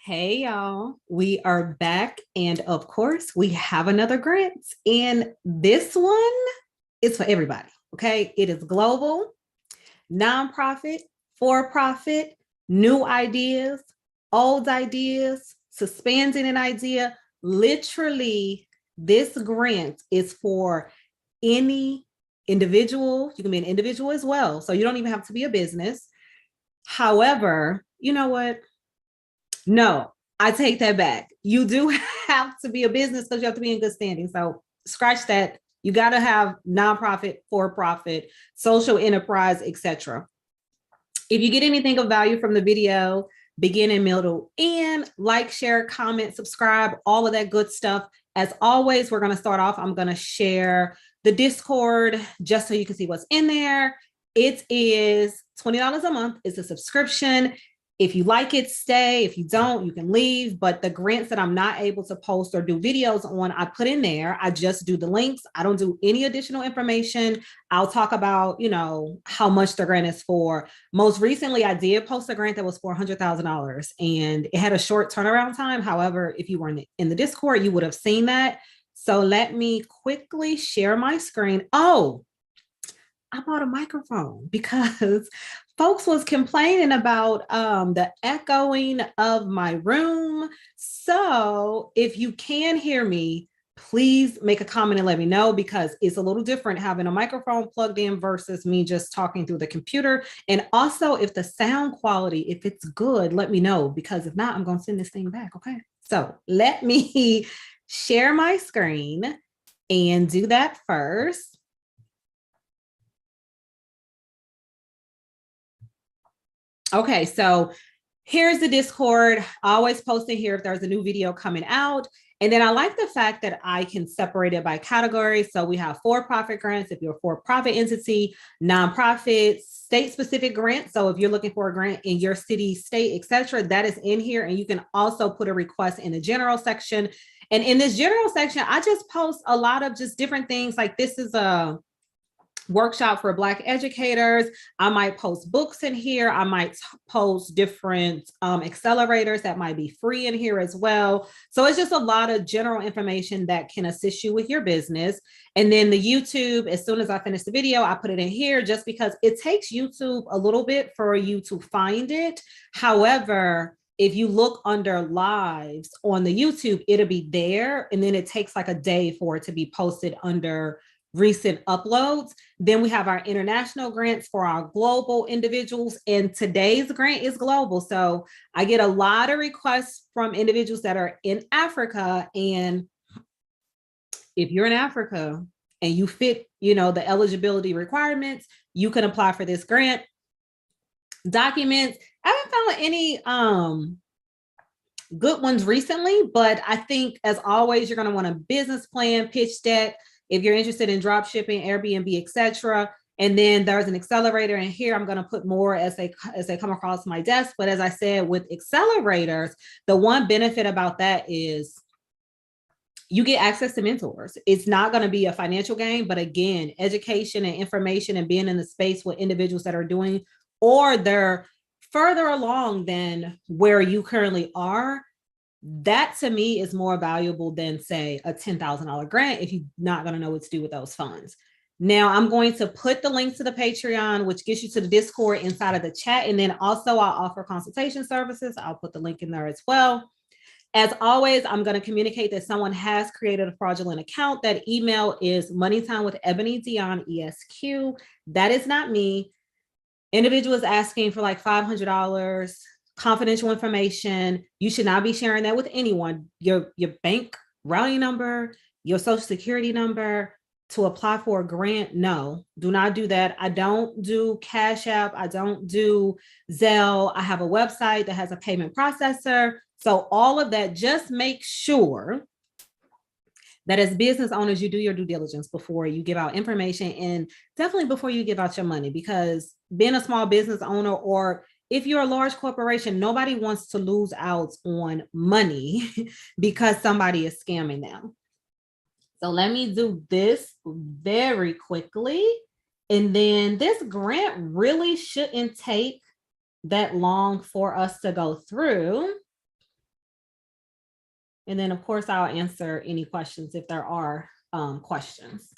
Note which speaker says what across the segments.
Speaker 1: Hey y'all, we are back, and of course, we have another grant, and this one is for everybody. Okay, it is global, nonprofit, for profit, new ideas, old ideas, suspending an idea. Literally, this grant is for any individual. You can be an individual as well, so you don't even have to be a business. However, you know what? No, I take that back. You do have to be a business because you have to be in good standing. So scratch that. You got to have nonprofit, for profit, social enterprise, etc. If you get anything of value from the video, beginning, middle, and like, share, comment, subscribe, all of that good stuff. As always, we're going to start off. I'm going to share the Discord just so you can see what's in there. It is $20 a month. It's a subscription. If you like it, stay. If you don't, you can leave. But the grants that I'm not able to post or do videos on, I put in there. I just do the links. I don't do any additional information. I'll talk about, how much the grant is for. Most recently, I did post a grant that was for $100,000 and it had a short turnaround time. However, if you were in the Discord, you would have seen that. So let me quickly share my screen. Oh, I bought a microphone because folks was complaining about the echoing of my room. So if you can hear me, please make a comment and let me know, because it's a little different having a microphone plugged in versus me just talking through the computer. And also, if the sound quality, if it's good, let me know, because if not, I'm going to send this thing back. Okay. So let me share my screen and do that first. Okay, so here's the Discord. I always post in here if there's a new video coming out. And then I like the fact that I can separate it by category. So we have for-profit grants if you're a for-profit entity, nonprofit, state-specific grants. So if you're looking for a grant in your city, state, etc., that is in here. And you can also put a request in the general section. And in this general section, I just post a lot of just different things. Like this is a workshop for Black educators. I might post books in here. I might post different accelerators that might be free in here as well. So it's just a lot of general information that can assist you with your business. And then the YouTube, as soon as I finish the video, I put it in here just because it takes YouTube a little bit for you to find it. However, if you look under lives on the YouTube, it'll be there. And then it takes like a day for it to be posted under recent uploads. Then we have our international grants for our global individuals, and today's grant is global. So I get a lot of requests from individuals that are in Africa, and if you're in Africa and you fit, the eligibility requirements, you can apply for this grant. Documents, I haven't found any good ones recently, but I think as always, you're going to want a business plan, pitch deck, if you're interested in drop shipping, Airbnb, etc. And then there's an accelerator in here. I'm going to put more as they come across my desk. But as I said, with accelerators, the one benefit about that is you get access to mentors. It's not going to be a financial gain, but again, education and information and being in the space with individuals that are doing, or they're further along than where you currently are. That to me is more valuable than, say, a $10,000 grant if you're not going to know what to do with those funds. Now, I'm going to put the link to the Patreon, which gets you to the Discord, inside of the chat. And then also I'll offer consultation services. I'll put the link in there as well. As always, I'm going to communicate that someone has created a fraudulent account. That email is moneytime with Ebony Dion ESQ. That is not me. Individual is asking for like $500. Confidential information. You should not be sharing that with anyone. Your bank routing number, your social security number to apply for a grant. No, do not do that. I don't do Cash App. I don't do Zelle. I have a website that has a payment processor. So all of that, just make sure that as business owners, you do your due diligence before you give out information, and definitely before you give out your money, because being a small business owner, or if you're a large corporation, nobody wants to lose out on money because somebody is scamming them. So let me do this very quickly. And then this grant really shouldn't take that long for us to go through. And then of course, I'll answer any questions if there are questions.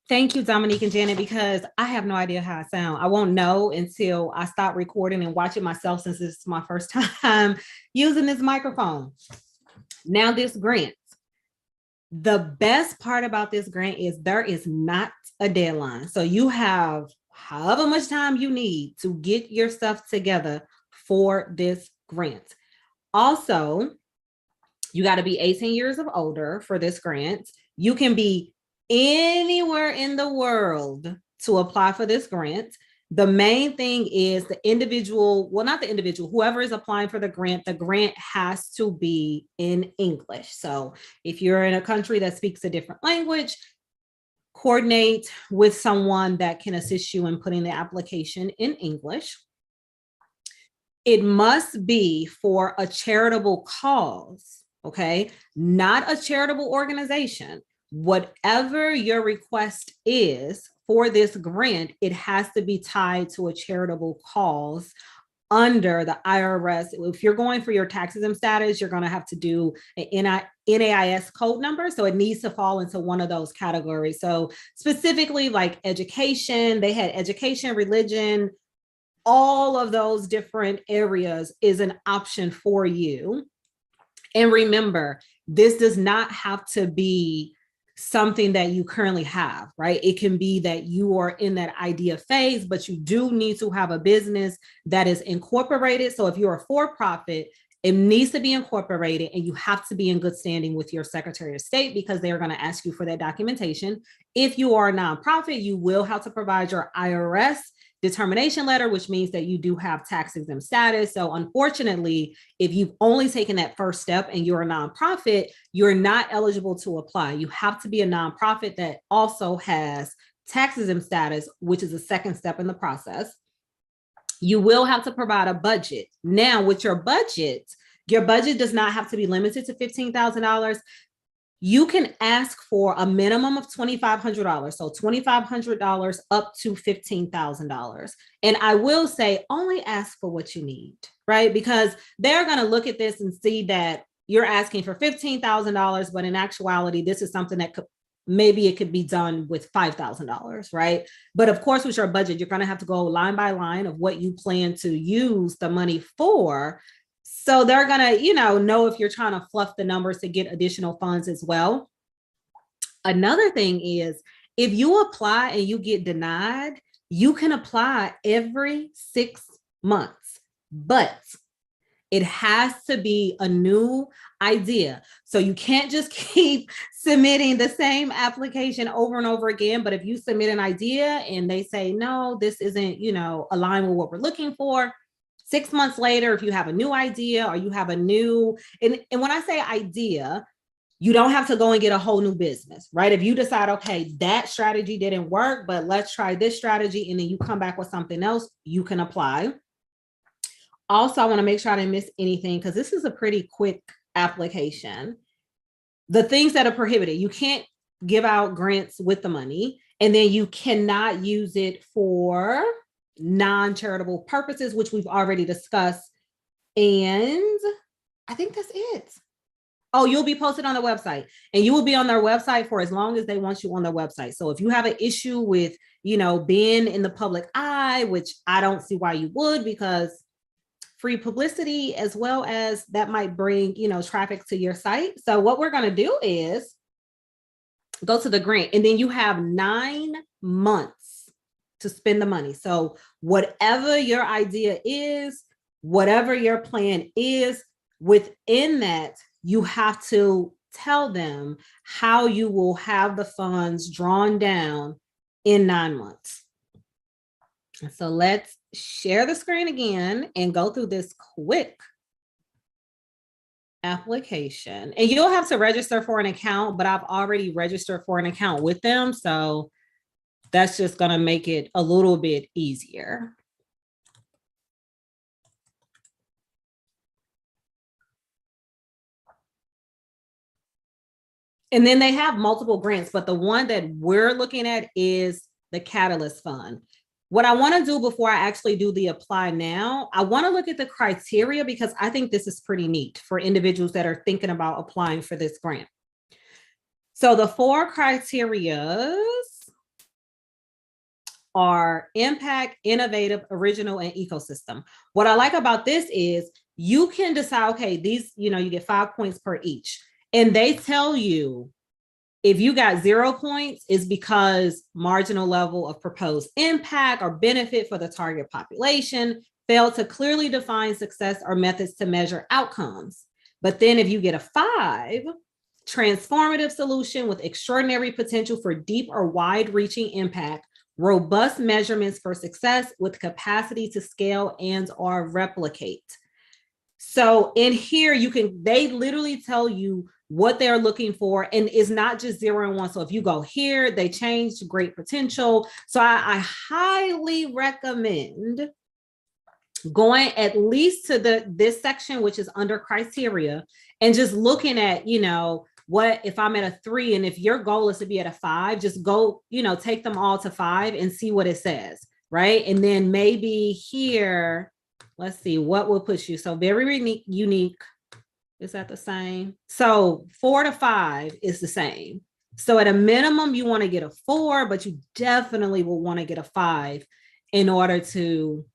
Speaker 1: Thank you, Dominique and Janet, because I have no idea how I sound. I won't know until I stop recording and watch it myself, since this is my first time using this microphone. Now, this grant. The best part about this grant is there is not a deadline. So you have however much time you need to get your stuff together for this grant. Also, you got to be 18 years of older for this grant. You can be anywhere in the world to apply for this grant. The main thing is the individual, well, not the individual, whoever is applying for the grant has to be in English. So if you're in a country that speaks a different language, coordinate with someone that can assist you in putting the application in English. It must be for a charitable cause, okay? Not a charitable organization. Whatever your request is for this grant, it has to be tied to a charitable cause under the IRS. If you're going for your tax exempt status, you're going to have to do an NAIS code number. So it needs to fall into one of those categories. So specifically like education, they had education, religion, all of those different areas is an option for you. And remember, this does not have to be something that you currently have, right? It can be that you are in that idea phase, but you do need to have a business that is incorporated. So if you're a for-profit, it needs to be incorporated, and you have to be in good standing with your Secretary of State, because they're going to ask you for that documentation. If you are a nonprofit, you will have to provide your IRS determination letter, which means that you do have tax exempt status. So unfortunately, if you've only taken that first step and you're a nonprofit, you're not eligible to apply. You have to be a nonprofit that also has tax exempt status, which is the second step in the process. You will have to provide a budget. Now, with your budget does not have to be limited to $15,000. You can ask for a minimum of $2,500. So $2,500 up to $15,000. And I will say, only ask for what you need, right? Because they're going to look at this and see that you're asking for $15,000, but in actuality, this is something that maybe it could be done with $5,000, right? But of course, with your budget, you're going to have to go line by line of what you plan to use the money for. So they're going to, know if you're trying to fluff the numbers to get additional funds as well. Another thing is, if you apply and you get denied, you can apply every 6 months, but it has to be a new idea. So you can't just keep submitting the same application over and over again. But if you submit an idea and they say, no, this isn't, aligned with what we're looking for, 6 months later, if you have a new idea or you have a new, and when I say idea, you don't have to go and get a whole new business, right? If you decide, okay, that strategy didn't work, but let's try this strategy, and then you come back with something else, you can apply. Also, I want to make sure I didn't miss anything, because this is a pretty quick application. The things that are prohibited: you can't give out grants with the money, and then you cannot use it for non-charitable purposes, which we've already discussed. And I think that's it. Oh, you'll be posted on the website, and you will be on their website for as long as they want you on their website. So if you have an issue with, being in the public eye, which I don't see why you would, because free publicity, as well as that might bring, traffic to your site. So what we're going to do is go to the grant, and then you have 9 months to spend the money. So whatever your idea is, whatever your plan is, within that, you have to tell them how you will have the funds drawn down in 9 months. So let's share the screen again and go through this quick application. And you'll have to register for an account, but I've already registered for an account with them. So that's just going to make it a little bit easier. And then they have multiple grants, but the one that we're looking at is the Catalyst Fund. What I want to do before I actually do the apply now, I want to look at the criteria because I think this is pretty neat for individuals that are thinking about applying for this grant. So the 4 criteria are impact, innovative, original, and ecosystem. What I like about this is you can decide, okay, these, you get 5 points per each. And they tell you if you got 0 points is because marginal level of proposed impact or benefit for the target population, failed to clearly define success or methods to measure outcomes. But then if you get a 5, transformative solution with extraordinary potential for deep or wide-reaching impact, robust measurements for success with capacity to scale and or replicate. So in here, they literally tell you what they're looking for, and it's not just 0 and 1. So if you go here, they changed great potential. So I highly recommend going at least to this section, which is under criteria, and just looking at, what if I'm at a 3, and if your goal is to be at a 5, just go, take them all to 5 and see what it says, right? And then maybe here, let's see, what will push you? So very unique. Is that the same? So 4 to 5 is the same. So at a minimum, you want to get a 4, but you definitely will want to get a 5 in order to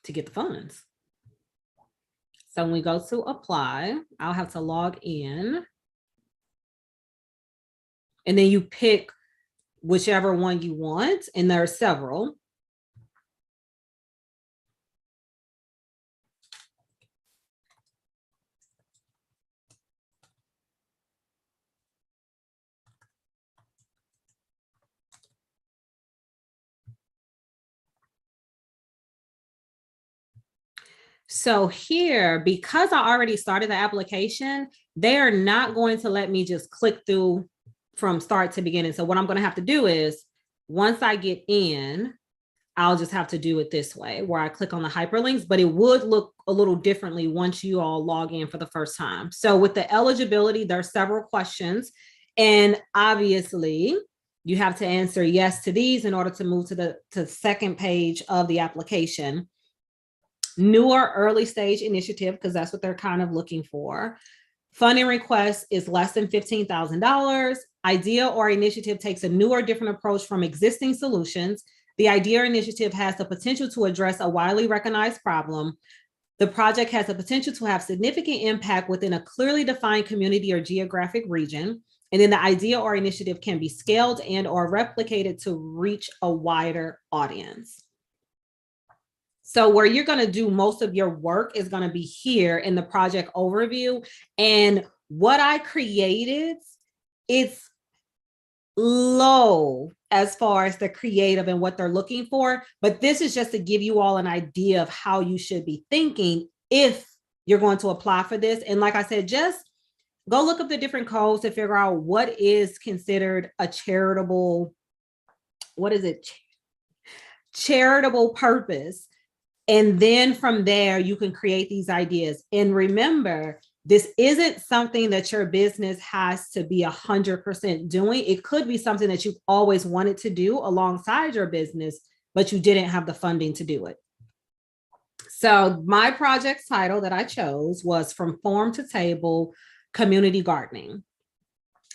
Speaker 1: get the funds. So when we go to apply, I'll have to log in. And then you pick whichever one you want, and there are several. So here, because I already started the application, they are not going to let me just click through from start to beginning. So what I'm going to have to do is, once I get in, I'll just have to do it this way, where I click on the hyperlinks, but it would look a little differently once you all log in for the first time. So with the eligibility, there are several questions, and obviously you have to answer yes to these in order to move to the second page of the application. New or early stage initiative, because that's what they're kind of looking for. Funding request is less than $15,000. Idea or initiative takes a new or different approach from existing solutions. The idea or initiative has the potential to address a widely recognized problem. The project has the potential to have significant impact within a clearly defined community or geographic region. And then the idea or initiative can be scaled and or replicated to reach a wider audience. So where you're going to do most of your work is going to be here in the project overview. And what I created, it's low as far as the creative and what they're looking for. But this is just to give you all an idea of how you should be thinking if you're going to apply for this. And like I said, just go look up the different codes to figure out what is considered a charitable, charitable purpose. And then from there, you can create these ideas. And remember, this isn't something that your business has to be 100% doing. It could be something that you've always wanted to do alongside your business, but you didn't have the funding to do it. So my project title that I chose was From Farm to Table, Community Gardening.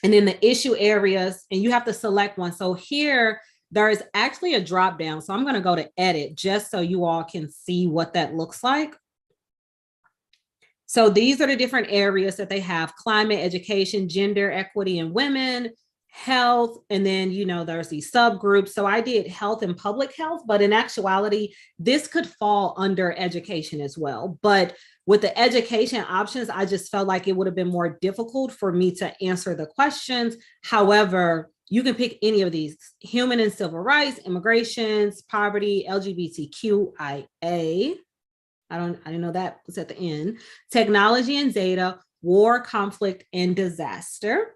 Speaker 1: And then the issue areas, and you have to select one. So here, there is actually a drop down. So I'm going to go to edit just so you all can see what that looks like. So these are the different areas that they have: climate, education, gender, equity, and women, health. And then, there's these subgroups. So I did health and public health, but in actuality, this could fall under education as well. But with the education options, I just felt like it would have been more difficult for me to answer the questions. However, you can pick any of these: human and civil rights, immigrations, poverty, LGBTQIA. I didn't know that was at the end. Technology and data, war, conflict, and disaster.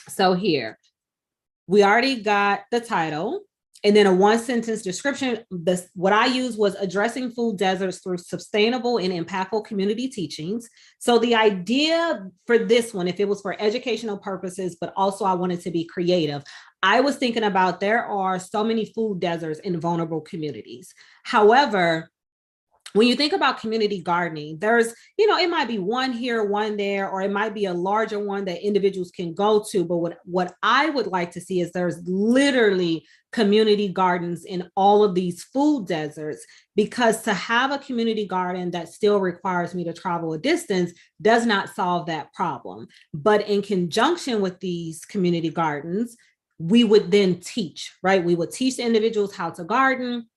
Speaker 1: So here, we already got the title. And then a one sentence description. What I used was addressing food deserts through sustainable and impactful community teachings. So the idea for this one, if it was for educational purposes, but also I wanted to be creative, I was thinking about there are so many food deserts in vulnerable communities. However, when you think about community gardening, there's, it might be one here, one there, or it might be a larger one that individuals can go to. But what I would like to see is there's literally community gardens in all of these food deserts, because to have a community garden that still requires me to travel a distance does not solve that problem. But in conjunction with these community gardens, we would then teach, right? We would teach the individuals how to garden.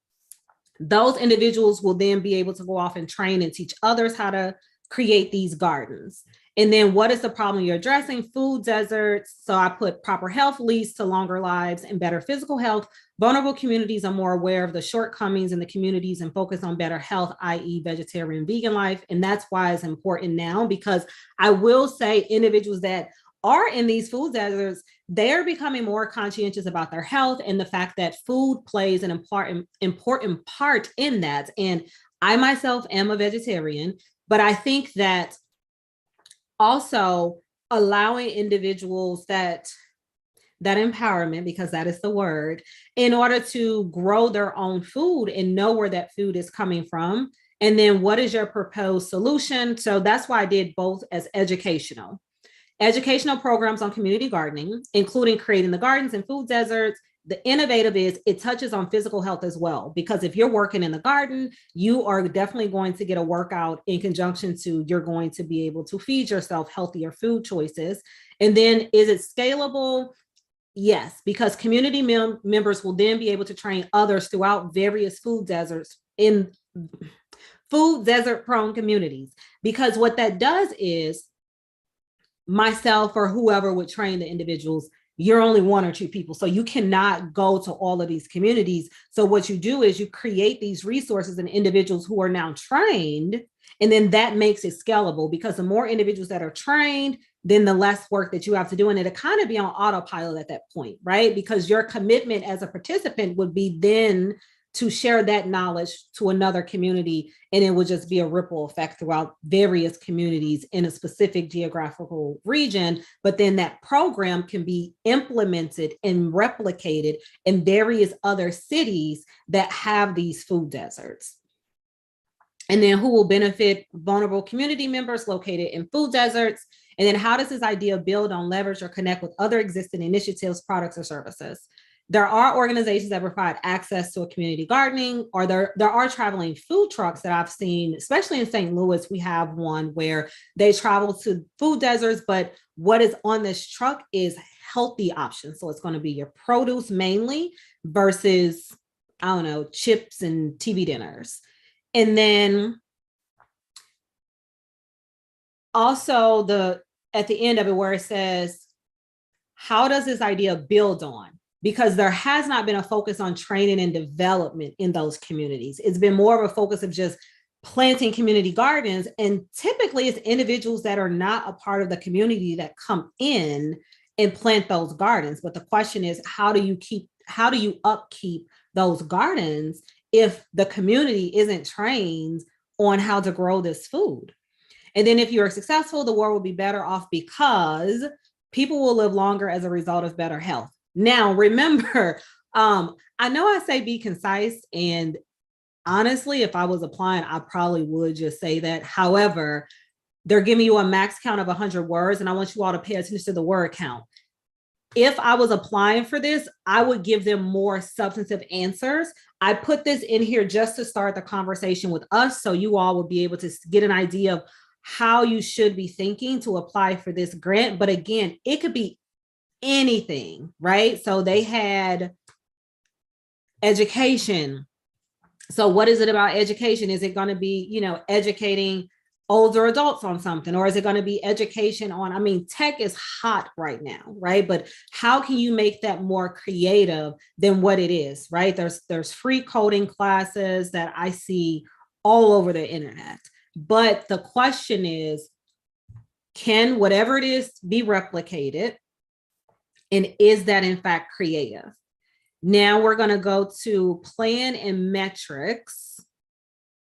Speaker 1: Those individuals will then be able to go off and train and teach others how to create these gardens. And then what is the problem you're addressing? Food deserts. So I put proper health leads to longer lives and better physical health. Vulnerable communities are more aware of the shortcomings in the communities and focus on better health, i.e. vegetarian, vegan life. And that's why it's important now, because I will say individuals that are in these food deserts, they're becoming more conscientious about their health and the fact that food plays an important part in that. And I myself am a vegetarian, but I think that also allowing individuals that empowerment, because that is the word, in order to grow their own food and know where that food is coming from. And then what is your proposed solution? So that's why I did both as educational programs on community gardening, including creating the gardens and food deserts. The innovative is it touches on physical health as well, because if you're working in the garden, you are definitely going to get a workout in conjunction to you're going to be able to feed yourself healthier food choices. And then is it scalable? Yes, because community members will then be able to train others throughout various food deserts in food desert prone communities. Because what that does is myself or whoever would train the individuals, you're only one or two people. So you cannot go to all of these communities. So what you do is you create these resources and individuals who are now trained, and then that makes it scalable, because the more individuals that are trained, then the less work that you have to do. And it'll kind of be on autopilot at that point, right? Because your commitment as a participant would be then to share that knowledge to another community, and it would just be a ripple effect throughout various communities in a specific geographical region. But then that program can be implemented and replicated in various other cities that have these food deserts. And then who will benefit? Vulnerable community members located in food deserts. And then how does this idea build on, leverage, or connect with other existing initiatives, products, or services? There are organizations that provide access to a community gardening, or there are traveling food trucks that I've seen, especially in St. Louis. We have one where they travel to food deserts, but what is on this truck is healthy options. So it's going to be your produce mainly versus, I don't know, chips and TV dinners. And then also at the end of it where it says, how does this idea build on? Because there has not been a focus on training and development in those communities. It's been more of a focus of just planting community gardens. And typically it's individuals that are not a part of the community that come in and plant those gardens. But the question is, how do you upkeep those gardens if the community isn't trained on how to grow this food? And then if you're successful, the world will be better off because people will live longer as a result of better health. Now, remember, I know I say be concise, and honestly, if I was applying, I probably would just say that. However, they're giving you a max count of 100 words, and I want you all to pay attention to the word count. If I was applying for this, I would give them more substantive answers. I put this in here just to start the conversation with us, so you all would be able to get an idea of how you should be thinking to apply for this grant. But again, it could be anything, right? So they had education. So what is it about education? Is it going to be, educating older adults on something, or is it going to be education on, tech is hot right now, right? But how can you make that more creative than what it is, right? There's free coding classes that I see all over the internet. But the question is, Can whatever it is be replicated? And is that in fact creative? Now we're going to go to plan and metrics,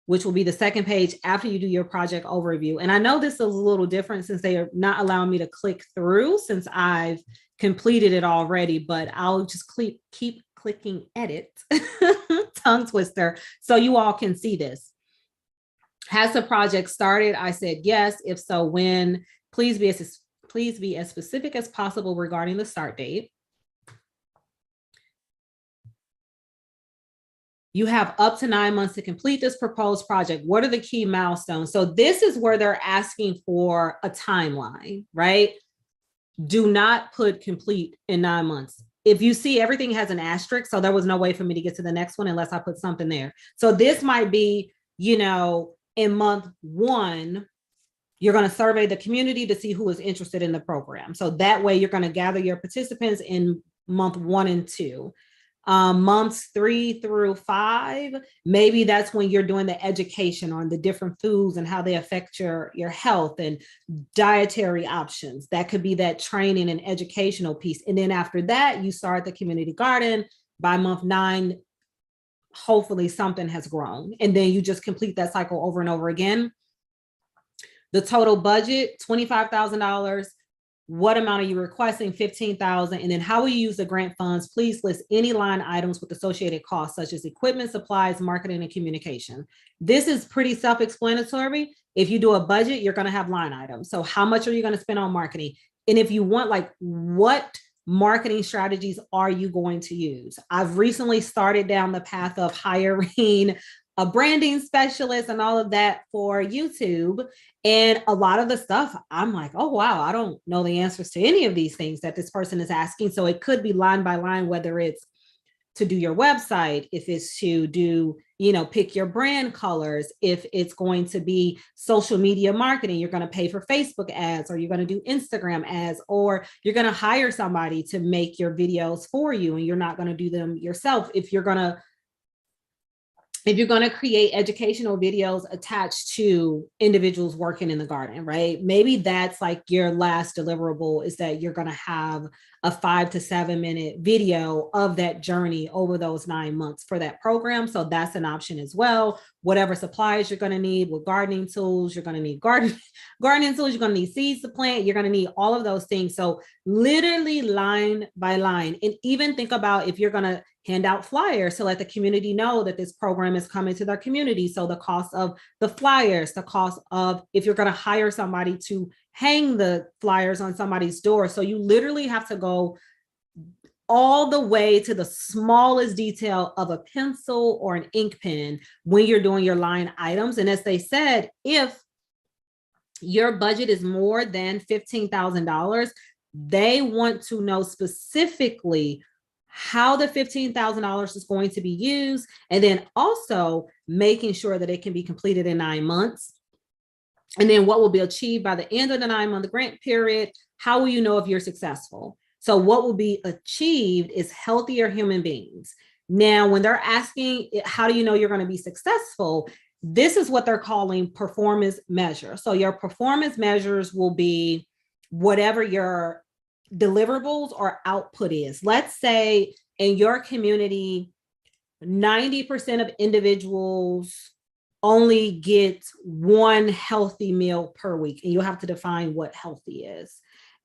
Speaker 1: which will be the second page after you do your project overview. And I know this is a little different since they are not allowing me to click through since I've completed it already, but I'll just keep clicking edit, tongue twister, so you all can see this. Has the project started? I said yes. If so, when? Please be as specific as possible regarding the start date. You have up to 9 months to complete this proposed project. What are the key milestones? So this is where they're asking for a timeline, right? Do not put complete in 9 months. If you see, everything has an asterisk, so there was no way for me to get to the next one unless I put something there. So this might be, you know, in month 1, you're going to survey the community to see who is interested in the program. So that way you're going to gather your participants in month 1 and 2. Months 3 through 5, maybe that's when you're doing the education on the different foods and how they affect your health and dietary options. That could be that training and educational piece. And then after that, you start the community garden. By month 9, hopefully something has grown. And then you just complete that cycle over and over again. The total budget, $25,000. What amount are you requesting? $15,000. And then how will you use the grant funds? Please list any line items with associated costs, such as equipment, supplies, marketing, and communication. This is pretty self-explanatory. If you do a budget, you're going to have line items. So how much are you going to spend on marketing? And if you want, like, what marketing strategies are you going to use? I've recently started down the path of hiring a branding specialist and all of that for YouTube. And a lot of the stuff, I'm like, oh, wow, I don't know the answers to any of these things that this person is asking. So it could be line by line, whether it's to do your website, if it's to do, you know, pick your brand colors, if it's going to be social media marketing, you're going to pay for Facebook ads, or you're going to do Instagram ads, or you're going to hire somebody to make your videos for you and you're not going to do them yourself. If you're going to create educational videos attached to individuals working in the garden, right? Maybe that's like your last deliverable, is that you're going to have a 5 to 7 minute video of that journey over those 9 months for that program. So that's an option as well. Whatever supplies you're going to need with gardening tools, you're going to need gardening tools, you're going to need seeds to plant, you're going to need all of those things. So literally line by line. And even think about if you're going to hand out flyers to let the community know that this program is coming to their community. So the cost of the flyers, the cost of if you're going to hire somebody to hang the flyers on somebody's door. So you literally have to go all the way to the smallest detail of a pencil or an ink pen when you're doing your line items. And as they said, if your budget is more than $15,000, they want to know specifically how the $15,000 is going to be used, and then also making sure that it can be completed in 9 months. And then what will be achieved by the end of the 9-month grant period. How will you know if you're successful? So what will be achieved is healthier human beings. Now, when they're asking, how do you know you're going to be successful? This is what they're calling performance measures. So your performance measures will be whatever your deliverables or output is. Let's say in your community, 90% of individuals only get one healthy meal per week, and you'll have to define what healthy is.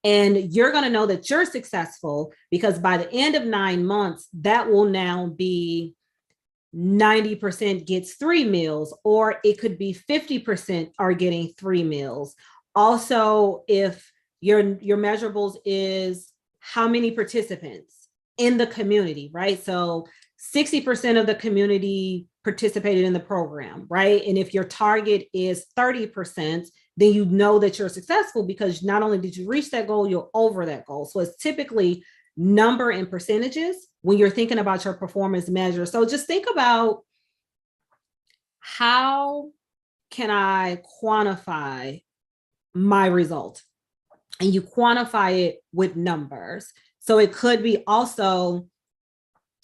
Speaker 1: And you're going to know that you're successful because by the end of 9 months, that will now be 90% gets 3 meals, or it could be 50% are getting 3 meals. Also, if your measurables is how many participants in the community, right? So 60% of the community participated in the program, right? And if your target is 30%, then you know that you're successful because not only did you reach that goal, you're over that goal. So it's typically number and percentages when you're thinking about your performance measure. So just think about, how can I quantify my result? And you quantify it with numbers. So it could be also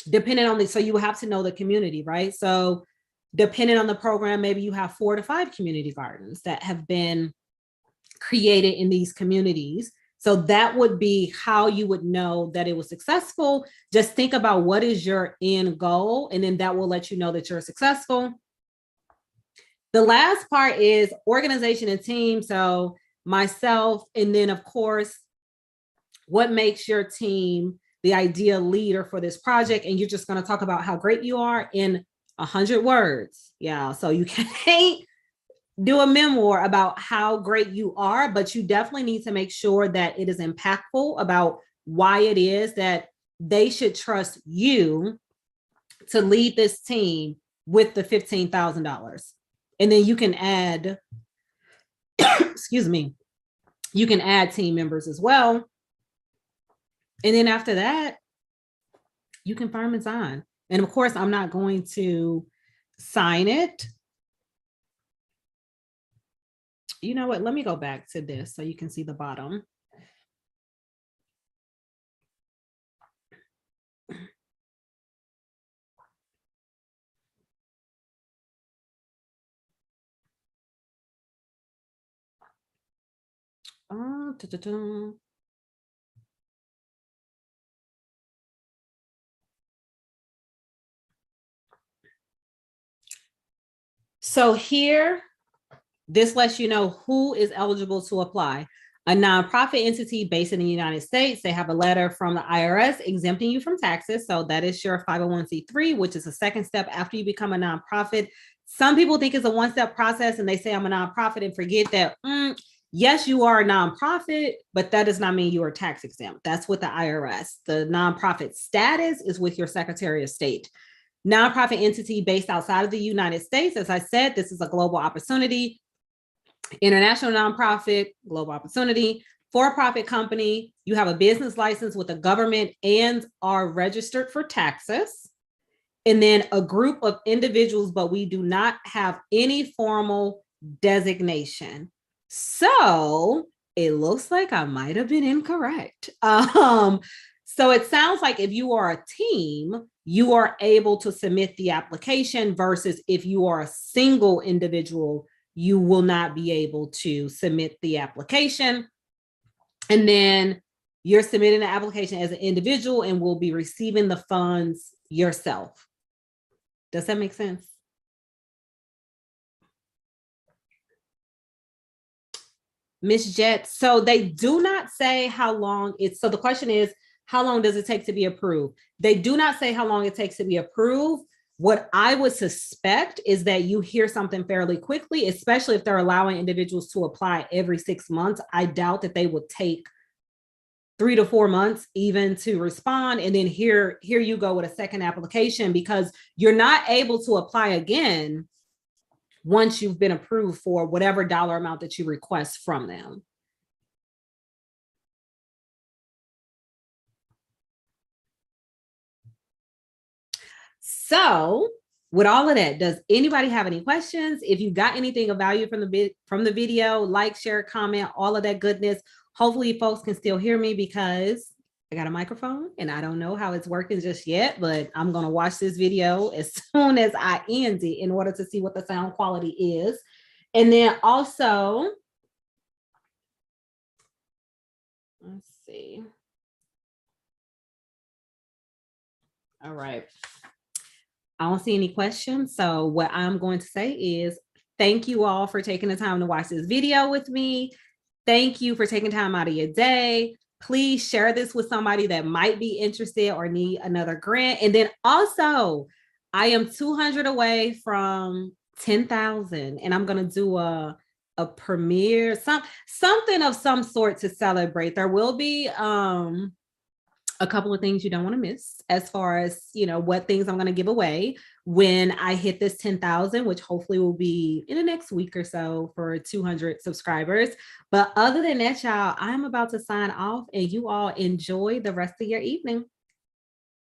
Speaker 1: depending on so you have to know the community, right? So depending on the program, maybe you have 4 to 5 community gardens that have been created in these communities. So that would be how you would know that it was successful. Just think about what is your end goal, and then that will let you know that you're successful. The last part is organization and team. So myself, and then of course, what makes your team the ideal leader for this project. And you're just going to talk about how great you are in 100 words. Yeah. So you can't do a memoir about how great you are, but you definitely need to make sure that it is impactful about why it is that they should trust you to lead this team with the $15,000. And then you can add, excuse me, you can add team members as well. And then after that, you can firm and sign. And of course, I'm not going to sign it. You know what? Let me go back to this so you can see the bottom. So here, this lets you know who is eligible to apply. A nonprofit entity based in the United States, they have a letter from the IRS exempting you from taxes. So that is your 501c3, which is the second step after you become a nonprofit. Some people think it's a one-step process and they say I'm a nonprofit and forget that, yes, you are a nonprofit, but that does not mean you are tax exempt. That's with the IRS. The nonprofit status is with your Secretary of State. Nonprofit entity based outside of the United States. As I said, this is a global opportunity. International nonprofit, global opportunity. For-profit company, you have a business license with the government and are registered for taxes. And then a group of individuals, but we do not have any formal designation. So it looks like I might have been incorrect. So it sounds like if you are a team, you are able to submit the application versus if you are a single individual, you will not be able to submit the application. And then you're submitting the application as an individual and will be receiving the funds yourself. Does that make sense? Miss Jet, so they do not say how long it's, so the question is, how long does it take to be approved? They do not say how long it takes to be approved. What I would suspect is that you hear something fairly quickly, especially if they're allowing individuals to apply every 6 months. I doubt that they would take 3 to 4 months even to respond. And then here you go with a second application, because you're not able to apply again once you've been approved for whatever dollar amount that you request from them. So with all of that, does anybody have any questions? If you got anything of value from the video, like, share, comment, all of that goodness. Hopefully folks can still hear me because I got a microphone and I don't know how it's working just yet, but I'm going to watch this video as soon as I end it in order to see what the sound quality is. And then also, let's see. All right. I don't see any questions. So what I'm going to say is thank you all for taking the time to watch this video with me. Thank you for taking time out of your day. Please share this with somebody that might be interested or need another grant. And then also, I am 200 away from 10,000, and I'm going to do a premiere, something of some sort to celebrate. There will be a couple of things you don't want to miss as far as, you know, what things I'm going to give away when I hit this 10,000, which hopefully will be in the next week or so for 200 subscribers. But other than that, y'all, I'm about to sign off and you all enjoy the rest of your evening.